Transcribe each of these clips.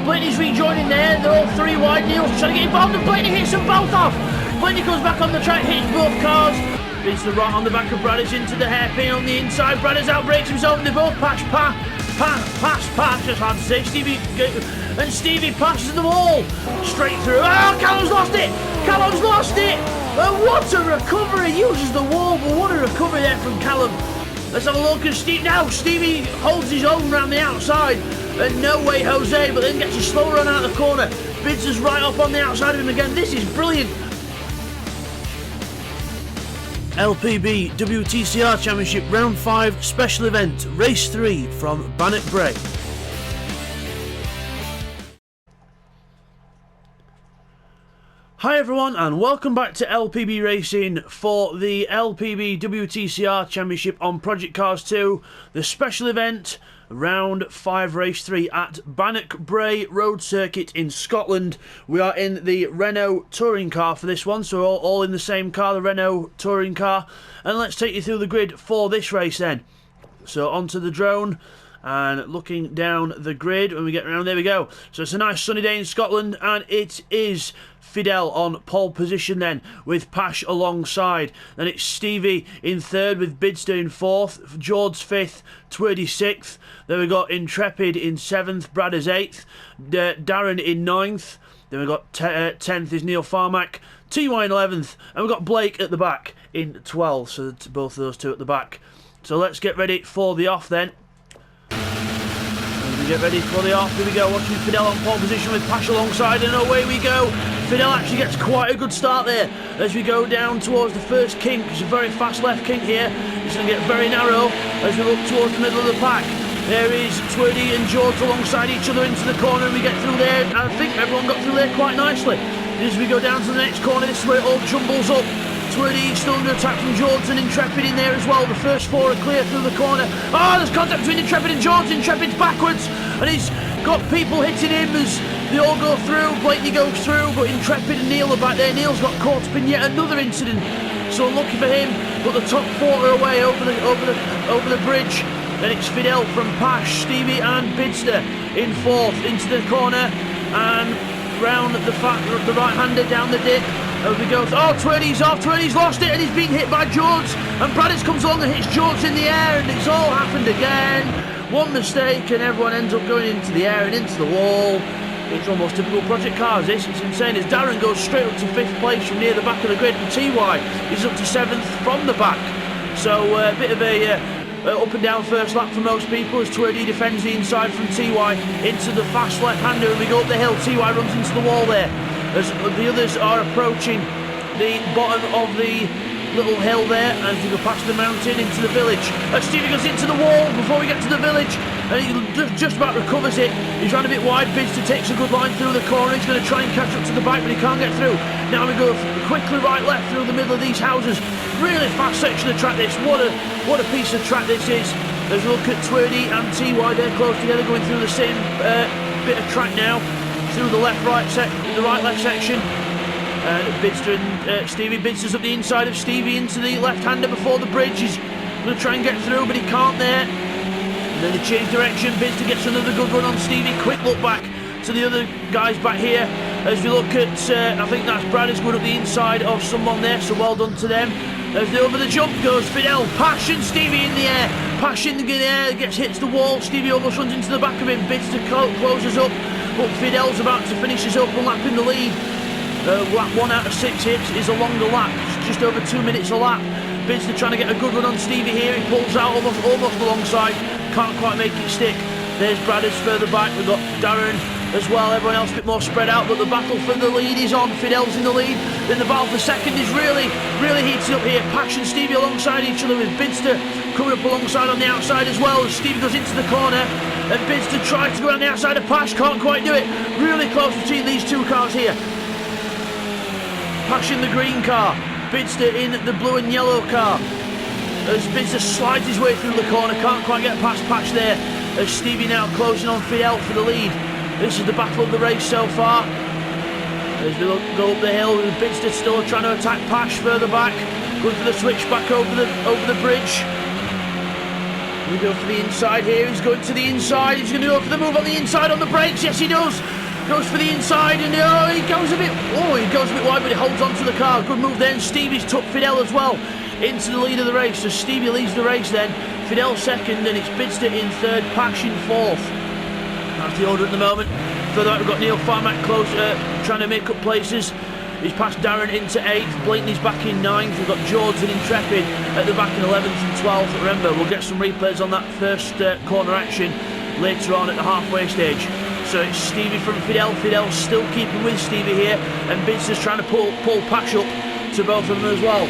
Blaney's rejoining there, they're all three wide. Neil's trying to get involved and Blaney hits them both off. Blaney goes back on the track, hits both cars. It's the right on the back of Bradders into the hairpin on the inside. Bradders outbreaks his own, they both pass, just hard to say. Stevie passes the wall straight through. Oh, Callum's lost it! Callum's lost it! What a recovery! He uses the wall, but what a recovery there from Callum. Let's have a look at Steve. Now Stevie holds his own around the outside. And no way Jose, but then gets a slow run out of the corner. Bids right up on the outside of him again. This is brilliant. LPB WTCR Championship Round 5 Special Event Race 3 from Bannock Bray. Hi everyone and welcome back to LPB Racing for the LPB WTCR Championship on Project Cars 2, the special event Round 5 Race 3 at Bannock Bray Road Circuit in Scotland. We are in the Renault touring car for this one, so we're all in the same car, the Renault touring car. And let's take you through the grid for this race then. So onto the drone and looking down the grid when we get around, there we go. So it's a nice sunny day in Scotland and it is Fidel on pole position then with Pash alongside. Then it's Stevie in third with Bidster in fourth, George fifth, Twirdy sixth. Then we got Intrepid in seventh, Bradders eighth, Darren in ninth. Then we got 10th is Neil Farmack, TY in 11th, and we've got Blake at the back in 12th, so both of those two at the back. So let's get ready for the off then. We get ready for the off, here we go, watching Fidel on pole position with Pash alongside, and away we go. Fidel actually gets quite a good start there as we go down towards the first kink. It's a very fast left kink here. It's going to get very narrow as we look towards the middle of the pack. There is Twirdy and George alongside each other into the corner, and we get through there. I think everyone got through there quite nicely. As we go down to the next corner, this is where it all jumbles up. Twirdy still under attack from George and Intrepid in there as well. The first four are clear through the corner. Oh, there's contact between Intrepid and George. Intrepid's backwards and he's got people hitting him as they all go through. Blakeney goes through, but Intrepid and Neil are back there. Neil's got caught up in yet another incident, so lucky for him. But the top four are away over the bridge. Then it's Fidel from Pash, Stevie and Bidster in fourth into the corner and round the right-hander down the dip. As we go, oh, Twirdy's off, Twirdy's lost it and he's been hit by George, and Bradders comes along and hits George in the air, and it's all happened again. One mistake and everyone ends up going into the air and into the wall. It's almost typical Project Cars, this. It's insane as Darren goes straight up to 5th place from near the back of the grid, and TY is up to 7th from the back. So a bit of a up and down first lap for most people as Twirdy defends the inside from TY into the fast left-hander, and we go up the hill. TY runs into the wall there as the others are approaching the bottom of the little hill there as we go past the mountain into the village. As Stevie goes into the wall before we get to the village, and he just about recovers it. He's ran a bit wide. Bidster takes a good line through the corner. He's going to try and catch up to the back, but he can't get through. Now we go quickly right left through the middle of these houses. Really fast section of track this. What a piece of track this is. As we look at Twirdy and TY, they're close together going through the same bit of track now through the right-left section. Bidster and Stevie. Bidster's up the inside of Stevie into the left-hander before the bridge. He's going to try and get through, but he can't there. And then they change direction. Bidster gets another good run on Stevie. Quick look back to the other guys back here. As we look at, I think that's Bradders going up the inside of someone there, so well done to them. As over the jump goes Fidel, Pash and Stevie in the air. Pash in the air, gets hits the wall. Stevie almost runs into the back of him. Bidster closes up, but Fidel's about to finish his open lap in the lead. Lap 1 out of 6 hits is a longer lap, just over 2 minutes a lap. Bidster trying to get a good run on Stevie here. He pulls out almost alongside, can't quite make it stick. There's Bradders further back. We've got Darren as well, everyone else a bit more spread out, but the battle for the lead is on. Fidel's in the lead, then the battle for second is really heating up here. Pash and Stevie alongside each other with Bidster coming up alongside on the outside as well as Stevie goes into the corner, and Bidster tries to go on the outside of Pash, can't quite do it. Really close between these two cars here. Pash in the green car, Bidster in the blue and yellow car. As Bidster slides his way through the corner, can't quite get past Pash there. As Stevie now closing on Fidel for the lead. This is the battle of the race so far. As we go up the hill, with Bidster still trying to attack Pash further back. Going for the switch back over the bridge. We go for the inside here. He's going to the inside. He's going to go for the move on the inside on the brakes. Yes, he does. Goes for the inside, and he goes a bit wide, but he holds on to the car. Good move there, and Stevie's took Fidel as well into the lead of the race. So Stevie leads the race then. Fidel second, and it's Bidster in third, Pash in fourth. That's the order at the moment. Further out, we've got Neil Farmack close, trying to make up places. He's passed Darren into 8th, Blakeney's back in 9th, we've got George and Intrepid at the back in 11th and 12th. Remember, we'll get some replays on that first corner action later on at the halfway stage. So it's Stevie from Fidel. Fidel's still keeping with Stevie here, and Bidster's trying to pull Pash up to both of them as well.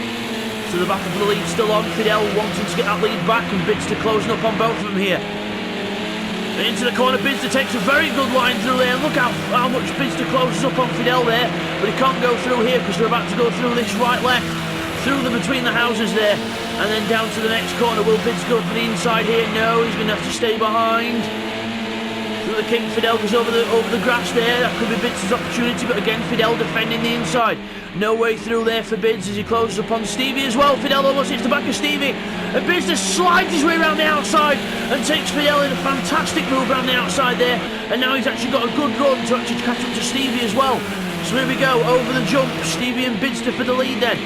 So the battle for the lead still on. Fidel wanting to get that lead back, and Bidster closing up on both of them here. And into the corner, Bidster takes a very good line through there. Look how much Bidster closes up on Fidel there, but he can't go through here because they're about to go through this right-left, through the between the houses there, and then down to the next corner. Will Bidster go for the inside here? No, he's going to have to stay behind. Through the King, Fidel goes over the grass there. That could be Bidster's opportunity, but again, Fidel defending the inside. No way through there for Bids as he closes upon Stevie as well. Fidel almost hits the back of Stevie, and Bidster slides his way around the outside and takes Fidel in a fantastic move around the outside there. And now he's actually got a good run to actually catch up to Stevie as well. So here we go, over the jump, Stevie and Bidster for the lead then.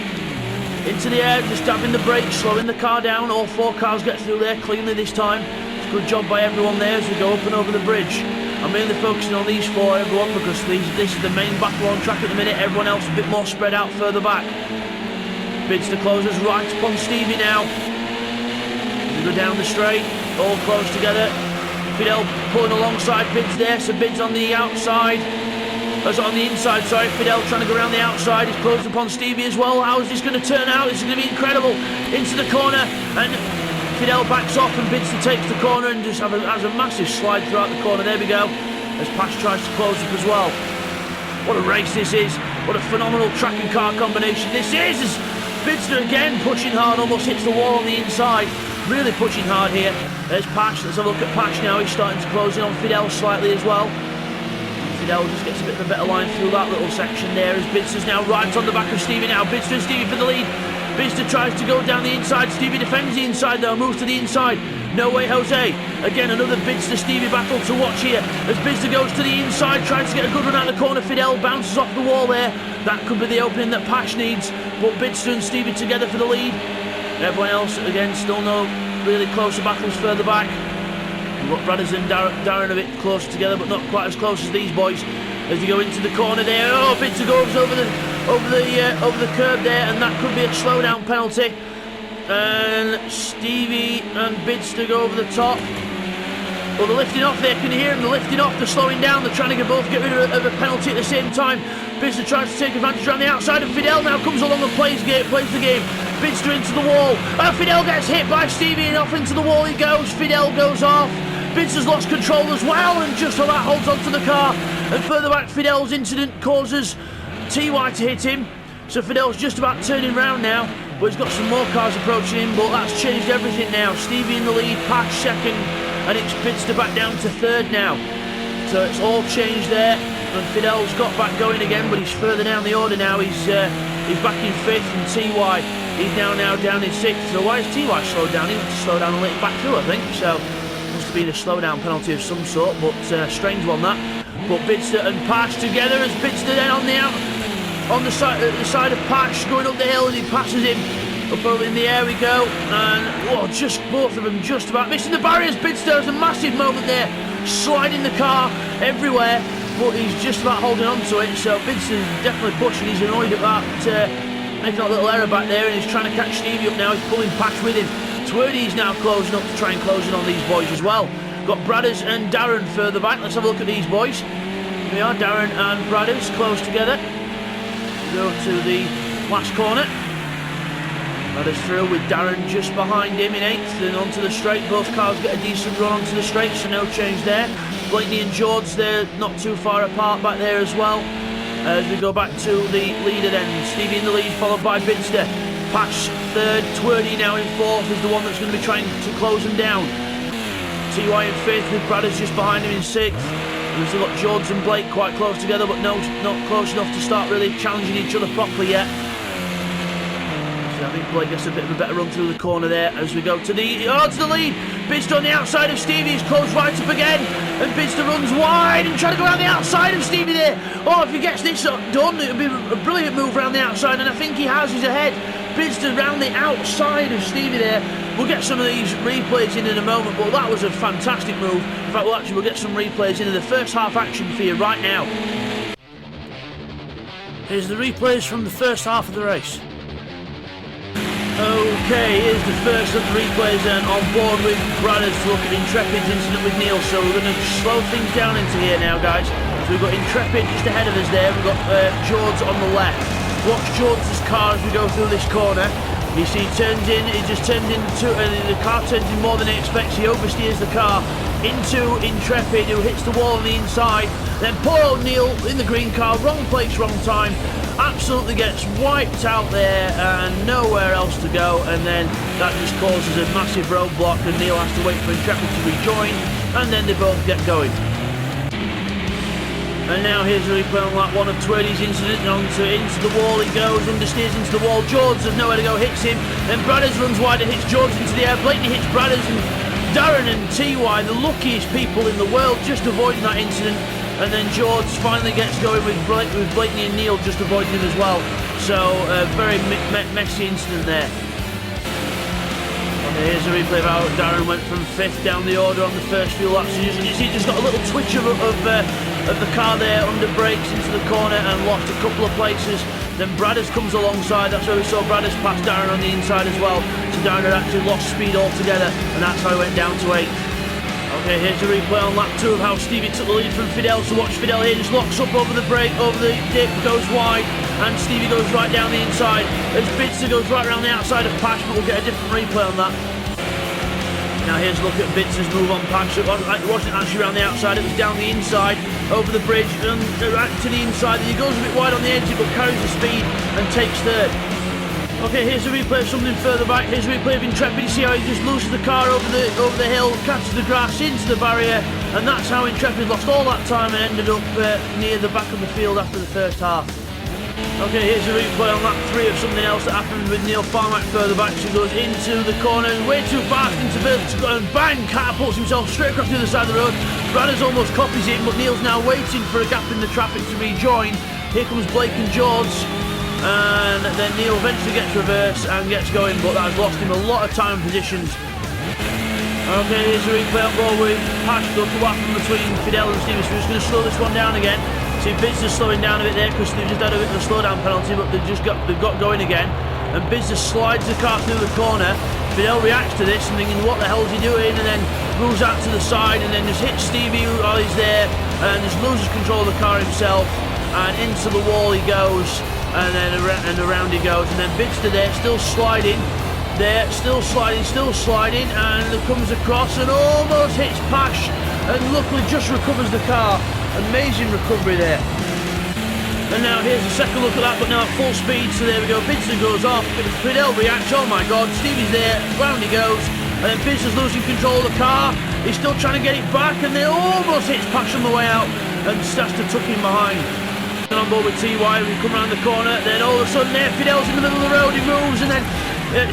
Into the air, just dabbing the brakes, slowing the car down. All 4 cars get through there cleanly this time. Good job by everyone there as we go up and over the bridge. I'm mainly focusing on these 4, everyone, because this is the main battle on track at the minute. Everyone else a bit more spread out further back. Bidster closes right upon Stevie now. We go down the straight, all close together. Fidel pulling alongside Bids there, so Bids on the outside. On the inside, sorry. Fidel trying to go around the outside. He's closed upon Stevie as well. How is this going to turn out? This is going to be incredible. Into the corner, and Fidel backs off, and Bidster takes the corner and just has a massive slide throughout the corner. There we go, as Pash tries to close up as well. What a race this is. What a phenomenal track and car combination this is. As Bidster again pushing hard, almost hits the wall on the inside. Really pushing hard here. There's Pash. Let's have a look at Pash now. He's starting to close in on Fidel slightly as well. Fidel just gets a bit of a better line through that little section there, as Bidster's now right on the back of Stevie now. Bidster and Stevie for the lead. Bidster tries to go down the inside. Stevie defends the inside though, moves to the inside. No way, Jose. Again, another Bidster-Stevie battle to watch here. As Bidster goes to the inside, tries to get a good run out of the corner. Fidel bounces off the wall there. That could be the opening that Pash needs. But Bidster and Stevie together for the lead. Everyone else, again, still no really closer battles further back. We've got Bradders and Darren a bit closer together, but not quite as close as these boys. As they go into the corner there, oh, Bidster goes over the curb there, and that could be a slowdown penalty. And Stevie and Bidster go over the top. Well, they're lifting off there. Can you hear them? They're lifting off. They're slowing down. They're trying to both get rid of a penalty at the same time. Bidster tries to take advantage around the outside, and Fidel now comes along and plays the game. Bidster into the wall. Fidel gets hit by Stevie, and off into the wall he goes. Fidel goes off. Bidster's lost control as well, and just so that holds onto the car. And further back, Fidel's incident causes TY to hit him. So Fidel's just about turning round now, but he's got some more cars approaching him, but that's changed everything now. Stevie in the lead, Pash second, and it's Bidster back down to third now. So it's all changed there, and Fidel's got back going again, but he's further down the order now. He's back in fifth, and TY, he's now down in sixth. So why is TY slowed down? He wants to slow down and let him back through, I think. So must have been a slowdown penalty of some sort, but strange one that. But Bidster and Pash together, as Bidster then on the side of Pash going up the hill, and he passes him up over in the air we go, and just both of them just about missing the barriers. Bidster has a massive moment there, sliding the car everywhere, but he's just about holding on to it. So Bidster's definitely pushing. He's annoyed about making that little error back there, and he's trying to catch Stevie up now. He's pulling Pash with him. Twirdy's now closing up to try and close in on these boys as well. Got Bradders and Darren further back. Let's have a look at these boys. Here we are, Darren and Bradders close together. Go to the last corner. Bradders through with Darren just behind him in eighth, and onto the straight. Both cars get a decent run onto the straight, so no change there. Blakeney and George, they're not too far apart back there as well. As we go back to the leader then, Stevie in the lead, followed by Bidster. Pash third, Twerdy now in fourth is the one that's going to be trying to close him down. TY in fifth, with Bradders just behind him in sixth. We've still got George and Blake quite close together, but not close enough to start really challenging each other properly yet. So I think Blake gets a bit of a better run through the corner there as we go to the lead. Bidster on the outside of Stevie, he's closed right up again, and Bidster runs wide and trying to go around the outside of Stevie there. Oh, if he gets this done, it would be a brilliant move around the outside, and I think he has. He's ahead. Bidster round the outside of Stevie there. We'll get some of these replays in a moment, but that was a fantastic move. In fact, we'll get some replays into the first half action for you right now. Here's the replays from the first half of the race. Okay, here's the first of the replays, and on board with Brothers to look at Intrepid's incident with Neil. So we're going to slow things down into here now, guys. So we've got Intrepid just ahead of us there. We've got George on the left. Watch George's car as we go through this corner. You see, he turns in, he just turns into, the car turns in more than he expects. He oversteers the car into Intrepid, who hits the wall on the inside. Then poor old Neil in the green car, wrong place, wrong time. Absolutely gets wiped out there and nowhere else to go, and then that just causes a massive roadblock, and Neil has to wait for Intrepid to rejoin, and then they both get going. And now here's a replay on lap 1 of Twirly's incident. Into the wall he goes, understeers into the wall. George has nowhere to go, hits him. Then Bradders runs wide and hits George into the air. Blakeney hits Bradders, and Darren and TY, the luckiest people in the world, just avoiding that incident. And then George finally gets going with Blakeney and Neil just avoiding him as well. So a very messy incident there. Okay, here's a replay of how Darren went from 5th down the order on the first few laps. You see, just got a little twitch of the car there under brakes into the corner and lost a couple of places. Then Bradders comes alongside. That's where we saw Bradders pass Darren on the inside as well. So Darren had actually lost speed altogether, and that's how he went down to 8th. Okay, here's a replay on lap 2 of how Stevie took the lead from Fidel. So watch Fidel here, just locks up over the brake, over the dip, goes wide, and Stevie goes right down the inside as Bidster goes right around the outside of Pash, but we'll get a different replay on that. Now here's a look at Bidster's move on Pash. It wasn't actually around the outside, it was down the inside, over the bridge, and right to the inside. He goes a bit wide on the edge, but carries the speed and takes 3rd. Okay, here's a replay of something further back. Here's a replay of Intrepid. You see how he just loses the car over the hill, catches the grass into the barrier, and that's how Intrepid lost all that time and ended up near the back of the field after the first half. Okay, here's a replay on lap 3 of something else that happened with Neil Farmack further back. So he goes into the corner, way too fast into the and bang, catapults himself straight across the other side of the road. Bradders almost copies him, but Neil's now waiting for a gap in the traffic to rejoin. Here comes Blake and George. And then Neil eventually gets reverse and gets going, but that has lost him a lot of time and positions. Okay, here's a replay on board with Pash. Look at what happened between Fidel and Stevie. So we're just going to slow this one down again. See, Bidster's slowing down a bit there because they've just had a bit of a slowdown penalty, but they've got going again. And Bidster slides the car through the corner. Fidel reacts to this and thinking, what the hell is he doing? And then moves out to the side and then just hits Stevie while he's there and just loses control of the car himself. And into the wall he goes. And then around he goes, and then Bidster there, still sliding, and comes across and almost hits Pash, and luckily just recovers the car. Amazing recovery there. And now here's a second look at that, but now at full speed, so there we go, Bidster goes off, Fidel reacts, oh my god, Stevie's there, round he goes, and then Bidster's losing control of the car, he's still trying to get it back, and then almost hits Pash on the way out, and starts to tuck him behind. On board with TY, we come around the corner, then all of a sudden there, Fidel's in the middle of the road, he moves, and then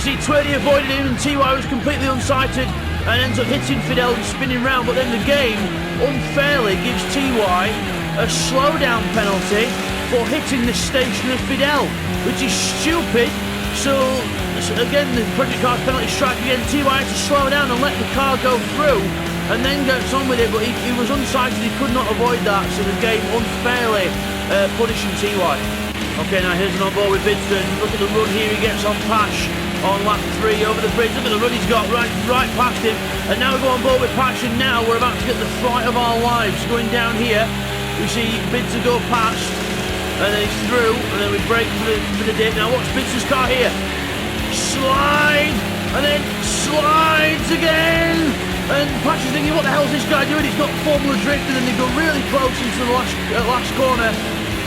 see Twirly avoided him, and TY was completely unsighted and ends up hitting Fidel and spinning round, but then the game unfairly gives TY a slowdown penalty for hitting the stationary Fidel, which is stupid. So again, the Project Cars penalty strike again. TY had to slow down and let the car go through and then gets on with it, but he was unsighted, he could not avoid that, so the game unfairly punishing TY. Okay, now here's an on board with Bidster. Look at the run here he gets on Pash on lap 3 over the bridge. Look at the run he's got right past him. And now we go on board with Pash, and now we're about to get the fright of our lives. Going down here, we see Bidster go past, and then he's through, and then we brake for the dip. Now watch Bidster's car here. Slide, and then slides again. And Pash is thinking, what the hell is this guy doing? He's got Formula Drift, and then they go really close into the last corner.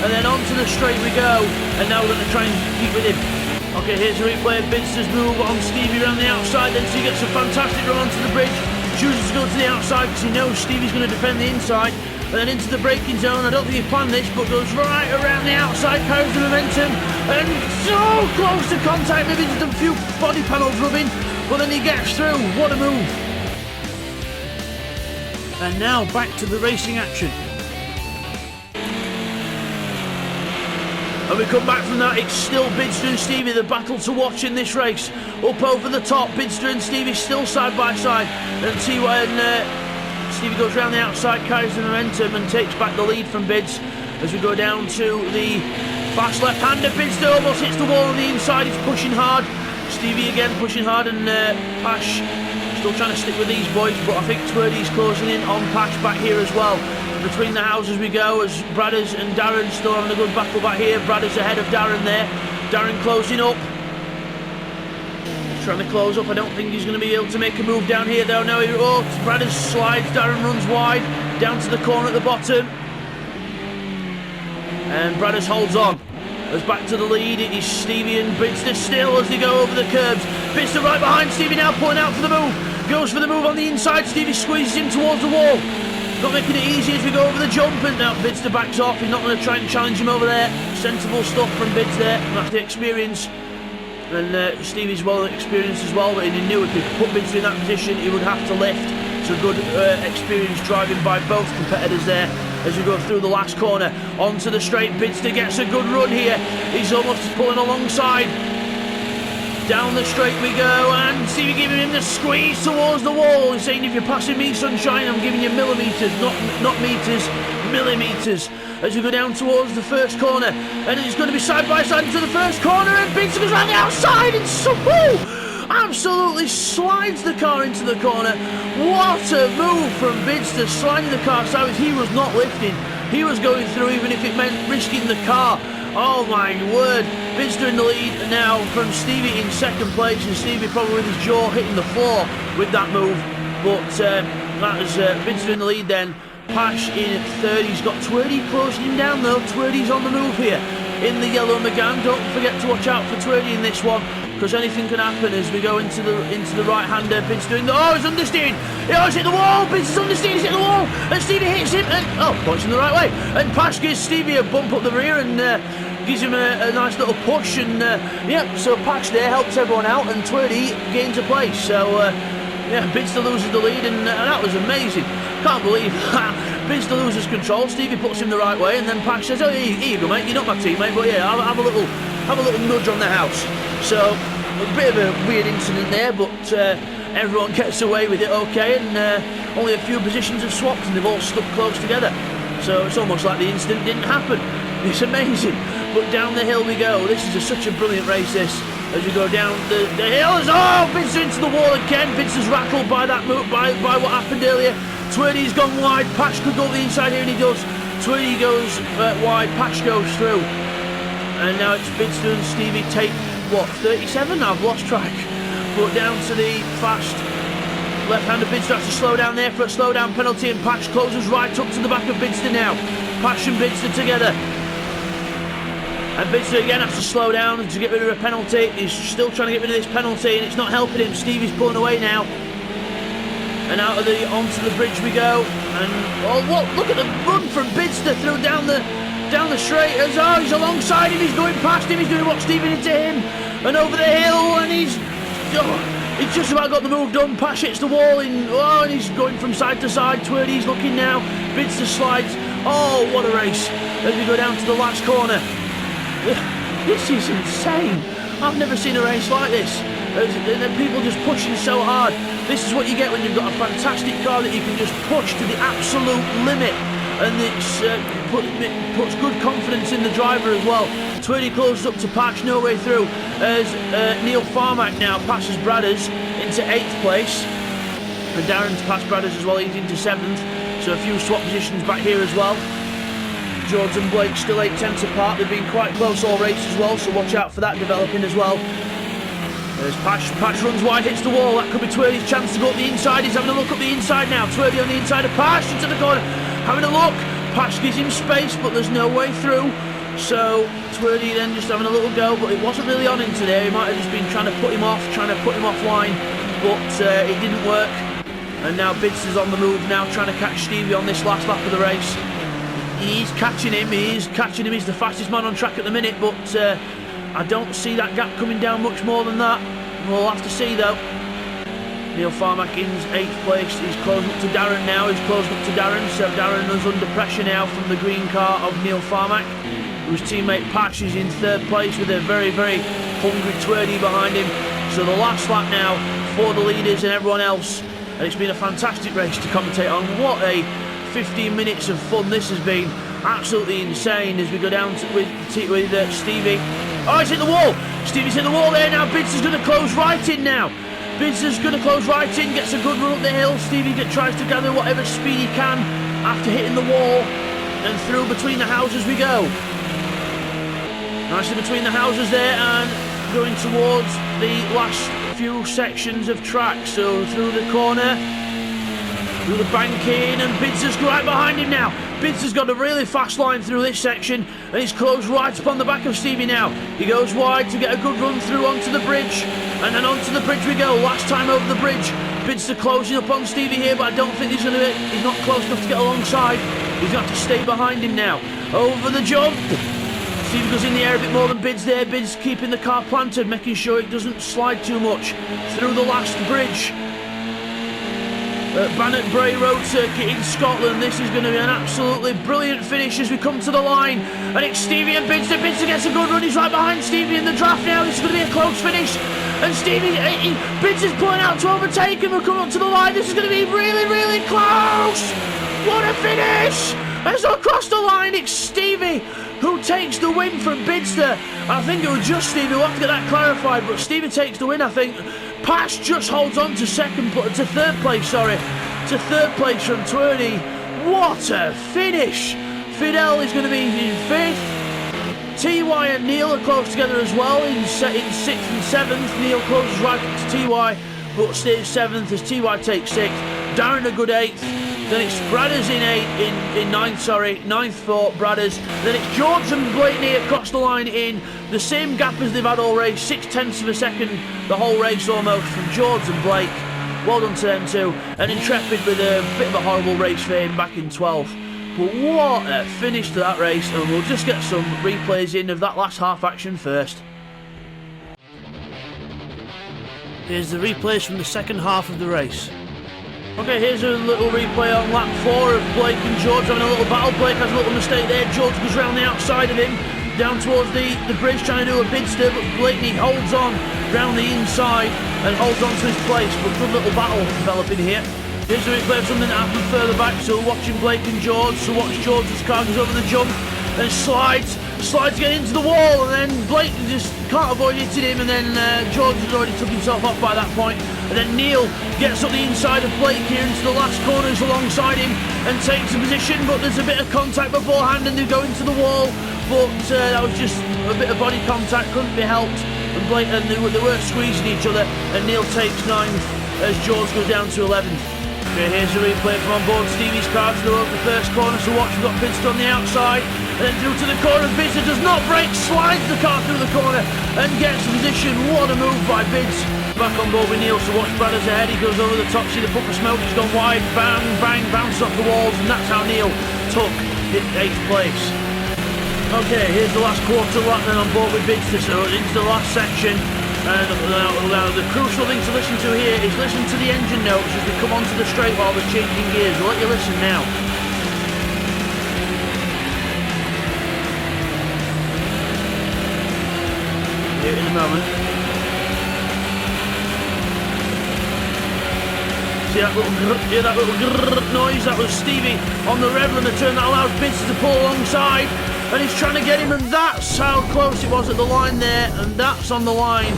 And then onto the straight we go, and now we're going to try and keep with him. Okay, here's a replay of Bidster's move on Stevie around the outside, then so he gets a fantastic run onto the bridge, chooses to go to the outside because he knows Stevie's going to defend the inside, and then into the braking zone. I don't think he planned this, but goes right around the outside, carries the momentum, and so close to contact, maybe just a few body panels rubbing, but then he gets through. What a move. And now back to the racing action. And we come back from that, it's still Bidster and Stevie, the battle to watch in this race. Up over the top, Bidster and Stevie still side by side. And Stevie goes round the outside, carries the momentum and takes back the lead from Bids. As we go down to the fast left-hander, Bidster almost hits the wall on the inside, he's pushing hard. Stevie again pushing hard, and Pash still trying to stick with these boys, but I think Twerdy's closing in on Pash back here as well. Between the houses we go, as Bradders and Darren still having a good battle back here. Bradders ahead of Darren there. Darren closing up. Trying to close up. I don't think he's going to be able to make a move down here though. No, Bradders slides. Darren runs wide. Down to the corner at the bottom. And Bradders holds on. As back to the lead, it is Stevie and Bidster still as they go over the curbs. Bidster right behind Stevie now, pulling out for the move. Goes for the move on the inside. Stevie squeezes him towards the wall. Not making it easy as we go over the jump, and now Bidster backs off. He's not going to try and challenge him over there. Sensible stuff from Bids there, and that's the experience. And Stevie's well experienced as well, but he knew if he put Bidster in that position, he would have to lift. So good experience driving by both competitors there. As we go through the last corner, onto the straight, Bidster gets a good run here. He's almost pulling alongside. Down the straight we go, and Stevie giving him the squeeze towards the wall. He's saying, if you're passing me, sunshine, I'm giving you millimetres, not meters, millimetres. As we go down towards the first corner, and it's going to be side by side into the first corner, and Bidster goes around the outside, and absolutely slides the car into the corner. What a move from Bidster, sliding the car sideways. He was not lifting, he was going through, even if it meant risking the car. Oh my word, Bidster in the lead now from Stevie in second place, and Stevie probably with his jaw hitting the floor with that move. But that was Bidster in the lead then. Pash in third, he's got Twerdy closing him down though. Twerdy's on the move here in the yellow Megane. Don't forget to watch out for Twerdy in this one, because anything can happen as we go into the right-hander. Bidster doing he's understeering. He's hit the wall. Bidster's understeering, he's hit the wall, and Stevie hits him, and points in the right way. And Pash gives Stevie a bump up the rear and gives him a nice little push, and so Pash there helps everyone out, and Twerdy gains a place. So Bidster loses the lead, and that was amazing. Can't believe that. Bidster loses control. Stevie puts him the right way, and then Pash says, "Oh, here you go, mate. You're not my teammate, but yeah, I'll have a little nudge on the house." So a bit of a weird incident there, but everyone gets away with it okay, and only a few positions have swapped, and they've all stuck close together. So it's almost like the incident didn't happen. It's amazing. But down the hill we go. This is such a brilliant race, this. As we go down the hills. Bidster into the wall again. Bidster's rattled by that move, by what happened earlier. Twerdy's gone wide. Pash could go up the inside here, and he does. Twerdy goes wide. Pash goes through. And now it's Bidster and Stevie take, 37? I've lost track. But down to the fast left-hander. Bidster has to slow down there for a slow-down penalty, and Pash closes right up to the back of Bidster now. Pash and Bidster together. And Bidster again has to slow down to get rid of a penalty. He's still trying to get rid of this penalty, and it's not helping him. Stevie's pulling away now. And onto the bridge we go. And look at the run from Bidster through down the straight. He's alongside him, he's going past him, he's doing what Stevie did to him. And over the hill, and he's just about got the move done. Pash hits the wall and he's going from side to side. Twerdy's looking now. Bidster slides. Oh, what a race. As we go down to the last corner. This is insane. I've never seen a race like this. And people just pushing so hard. This is what you get when you've got a fantastic car that you can just push to the absolute limit. And it puts good confidence in the driver as well. Twerdy closes up to Pash, no way through. As Neil Farmack now passes Bradders into 8th place. And Darren's passed Bradders as well, he's into 7th. So a few swap positions back here as well. George and Blake still 8/10 apart. They've been quite close all race as well, so watch out for that developing as well. As Pash runs wide, hits the wall. That could be Twerdy's chance to go up the inside. He's having a look up the inside now. Twerdy on the inside of Pash into the corner. Having a look. Pash gives him space, but there's no way through. So Twerdy then just having a little go, but it wasn't really on into there. He might have just been trying to put him offline, but it didn't work. And now Bidster's on the move now, trying to catch Stevie on this last lap of the race. He's catching him. He's the fastest man on track at the minute, but I don't see that gap coming down much more than that. We'll have to see though. Neil Farmack in 8th place. He's closing up to Darren now. He's closing up to Darren. So Darren is under pressure now from the green car of Neil Farmack. Whose teammate Patch is in 3rd place with a very, very hungry Twerdy behind him. So the last lap now for the leaders and everyone else. And it's been a fantastic race to commentate on. What a 15 minutes of fun this has been. Absolutely insane as we go down with Stevie. Oh, he's hit the wall. Stevie's hit the wall there now. Bids is going to close right in now. Bids is going to close right in, gets a good run up the hill. Stevie tries to gather whatever speed he can after hitting the wall. And through between the houses we go. Nicely between the houses there and going towards the last few sections of track. So through the corner, through the banking, and Bids is right behind him now. Bids has got a really fast line through this section and he's closed right upon the back of Stevie now. He goes wide to get a good run through onto the bridge, and then onto the bridge we go. Last time over the bridge. Bids are closing up on Stevie here, but I don't think he's not close enough to get alongside. He's got to stay behind him now. Over the jump. Stevie goes in the air a bit more than Bids there. Bids keeping the car planted, making sure it doesn't slide too much through the last bridge. Bannock Bray Road Circuit in Scotland. This is going to be an absolutely brilliant finish as we come to the line. And it's Stevie and Bids. Bids gets a good run. He's right behind Stevie in the draft now. This is going to be a close finish. And Stevie, Bids is pulling out to overtake him. We're coming up to the line. This is going to be really, really close. What a finish! And so across the line, it's Stevie who takes the win from Bidster. I think it was just Stevie. We'll have to get that clarified. But Stevie takes the win, I think. Patch just holds on to 3rd place, to 3rd place from Twerdy. What a finish! Fidel is going to be in 5th. TY and Neil are close together as well in 6th and 7th. Neil closes right up to TY, but stays 7th as TY takes 6th. Darren a good 8th. Then it's Bradders in 9th for Bradders. Then it's George and Blakeney across the line in the same gap as they've had all race, 6/10 of a second the whole race almost from George and Blake. Well done to them too. And Intrepid with a bit of a horrible race for him back in 12th. But what a finish to that race, and we'll just get some replays in of that last half action first. Here's the replays from the second half of the race. Okay, here's a little replay on lap 4 of Blake and George having a little battle. Blake has a little mistake there. George goes round the outside of him, down towards the bridge, trying to do a Bidster, but Blakeney holds on round the inside and holds on to his place. But good little battle developing here. Here's a replay of something that happened further back. So watching Blake and George. So watch George's car goes over the jump and slides to get into the wall, and then Blake just can't avoid hitting him, and then George has already took himself off by that point. And then Neil gets up the inside of Blake here into the last corners alongside him and takes a position, but there's a bit of contact beforehand and they go into the wall, but that was just a bit of body contact, couldn't be helped, and Blake and they weren't squeezing each other, and Neil takes 9th as George goes down to 11th. Okay, here's a replay from on board Stevie's car to go over the first corner. So watch, we've got Bidster on the outside, and then through to the corner. Bidster does not brake, slides the car through the corner and gets the position. What a move by Bids. Back on board with Neil, so watch Bradders ahead. He goes over the top, see the puff of smoke, he's gone wide, bang, bang, bounces off the walls, and that's how Neil took 8th place. Okay, here's the last quarter lap then on board with Bidster, so into the last section. And now the crucial thing to listen to here is listen to the engine notes as we come onto the straight while we're changing gears. We'll let you listen now. Hear it in a moment. See that little grrr, hear that little grrr noise? That was Stevie on the rev limiter turn that allows Bidster to pull alongside. And he's trying to get him, and that's how close it was at the line there, and that's on the line,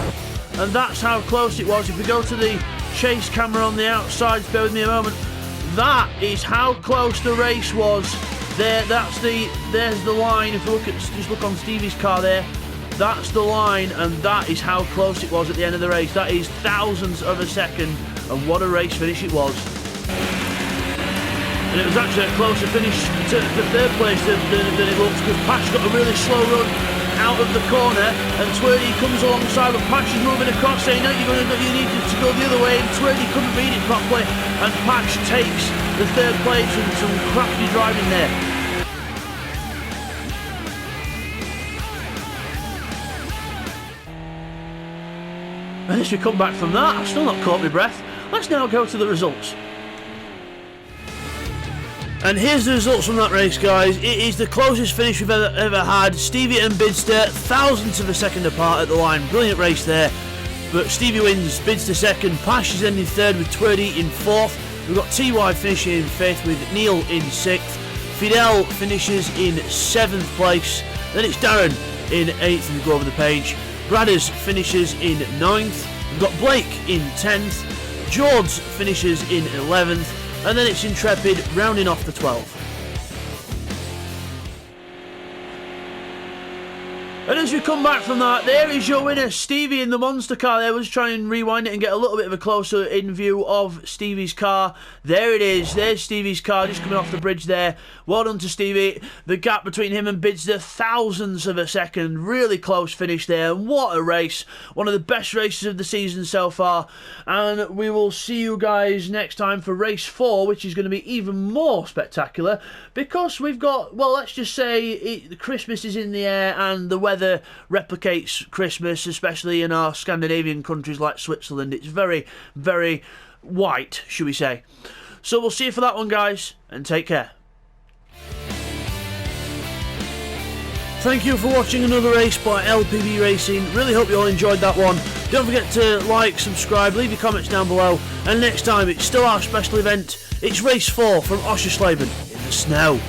and that's how close it was. If we go to the chase camera on the outside, bear with me a moment, that is how close the race was. There's the line. If you just look on Stevie's car there, that's the line, and that is how close it was at the end of the race. That is thousandths of a second, and what a race finish it was. And it was actually a closer finish to 3rd place than it looks, because Patch got a really slow run out of the corner, and Twerdy comes alongside, but Patch is moving across saying, no, you need to go the other way, and Twerdy couldn't read it properly, and Patch takes the 3rd place with some crafty driving there. And as we come back from that, I've still not caught my breath. let's now go to the results. And here's the results from that race, guys. It is the closest finish we've ever had. Stevie and Bidster, thousandths of a second apart at the line. Brilliant race there. But Stevie wins, Bidster second, Pash is ending third with Twerdy in fourth. We've got TY finishing in fifth with Neil in sixth. Fidel finishes in seventh place. Then it's Darren in eighth, and we go over the page. Bradders finishes in ninth. We've got Blake in 10th. George finishes in 11th. And then it's Intrepid rounding off the 12th. And as we come back from that, there is your winner, Stevie in the monster car there. Let's try and rewind it and get a little bit of a closer in view of Stevie's car. There it is, there's Stevie's car just coming off the bridge there. Well done to Stevie. The gap between him and Bidster, thousandths of a second. Really close finish there. And what a race. One of the best races of the season so far. And we will see you guys next time for race 4, which is going to be even more spectacular. Because we've got, well, let's just say Christmas is in the air and the weather replicates Christmas, especially in our Scandinavian countries like Switzerland. It's very, very white, should we say. So we'll see you for that one, guys, and take care. Thank you for watching another race by LPB Racing. Really hope you all enjoyed that one. Don't forget to like, subscribe, leave your comments down below. And next time, it's still our special event. It's race 4 from Oschersleben in the snow.